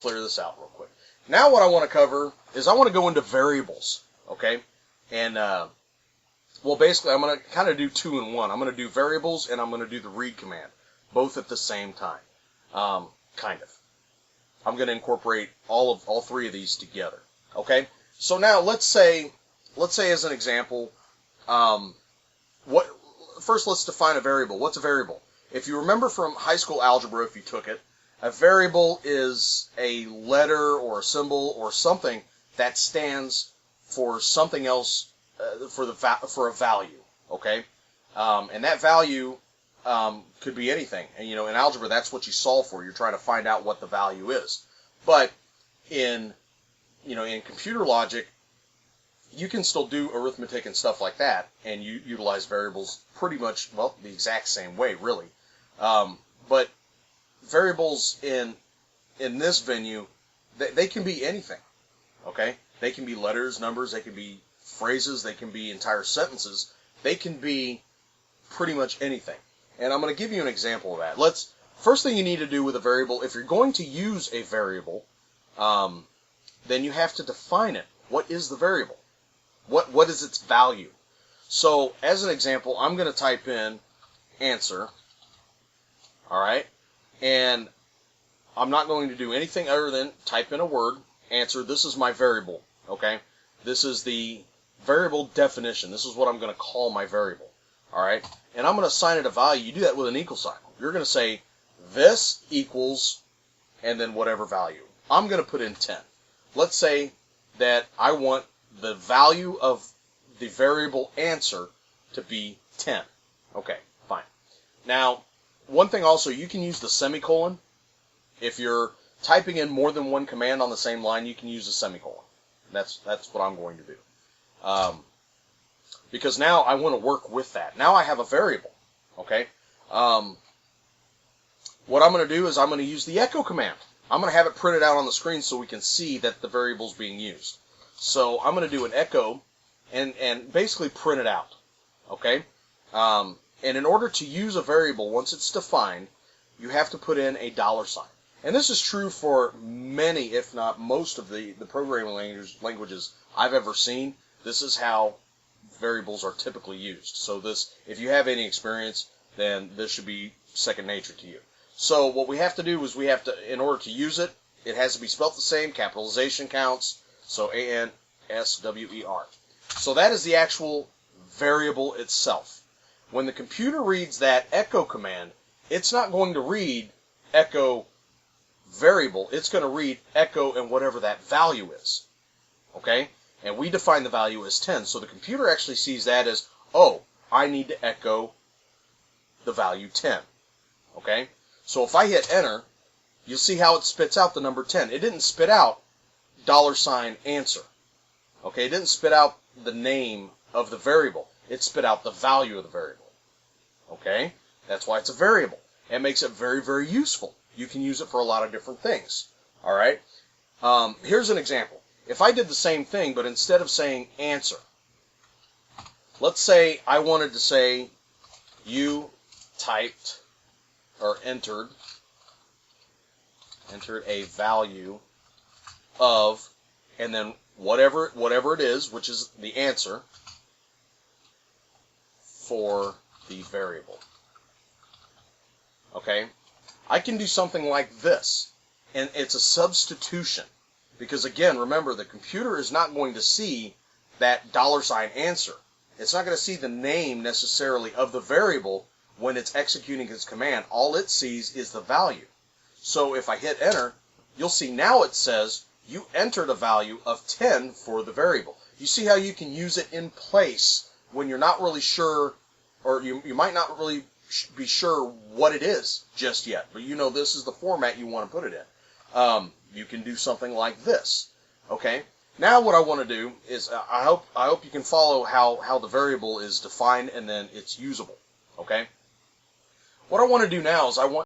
clear this out real quick. Now what I want to cover is I want to go into variables, okay? And, well, basically I'm going to kind of do two in one. I'm going to do variables and I'm going to do the read command, both at the same time, kind of. I'm going to incorporate all three of these together, okay? So now let's say as an example, first let's define a variable. What's a variable? If you remember from high school algebra, if you took it, a variable is a letter or a symbol or something that stands for something else, for a value, okay? And that value could be anything. And in algebra, that's what you solve for. You're trying to find out what the value is. But in computer logic, you can still do arithmetic and stuff like that, and you utilize variables pretty much, well, the exact same way, really. But variables in this venue, they can be anything, okay? They can be letters, numbers, they can be phrases, they can be entire sentences. They can be pretty much anything. And I'm going to give you an example of that. First thing you need to do with a variable, if you're going to use a variable, then you have to define it. What is the variable? What is its value? So, as an example, I'm going to type in answer, all right? And I'm not going to do anything other than type in a word, answer. This is my variable, okay? This is the variable definition. This is what I'm going to call my variable, all right? And I'm going to assign it a value. You do that with an equal sign. You're going to say this equals, and then whatever value. I'm going to put in 10. Let's say that I want the value of the variable answer to be 10. Okay, fine. Now, one thing also, you can use the semicolon. If you're typing in more than one command on the same line, you can use a semicolon. That's what I'm going to do. Because now I want to work with that. Now I have a variable. Okay? What I'm going to do is I'm going to use the echo command. I'm going to have it printed out on the screen so we can see that the variable is being used. So I'm going to do an echo and basically print it out. Okay? And in order to use a variable, once it's defined, you have to put in a $sign. And this is true for many, if not most, of the programming languages I've ever seen. This is how variables are typically used. So if you have any experience, then this should be second nature to you. So what we have to do is in order to use it, it has to be spelt the same, capitalization counts, so ANSWER. So that is the actual variable itself. When the computer reads that echo command, it's not going to read echo variable. It's going to read echo and whatever that value is. Okay? And we define the value as 10. So the computer actually sees that as, oh, I need to echo the value 10. Okay? So if I hit enter, you'll see how it spits out the number 10. It didn't spit out $answer. Okay? It didn't spit out the name of the variable. It spit out the value of the variable. Okay? That's why it's a variable. It makes it very, very useful. You can use it for a lot of different things. All right? Here's an example. If I did the same thing, but instead of saying answer, let's say I wanted to say you typed or entered a value of, and then whatever it is, which is the answer for the variable. Okay? I can do something like this, and it's a substitution. Because again, remember, the computer is not going to see that $answer. It's not going to see the name necessarily of the variable when it's executing its command. All it sees is the value. So if I hit enter, you'll see now it says you entered a value of 10 for the variable. You see how you can use it in place when you're not really sure, or you might not really be sure what it is just yet, but you know this is the format you want to put it in. You can do something like this. Okay? Now what I want to do is, I hope you can follow how the variable is defined and then it's usable. Okay? What I want to do now is I want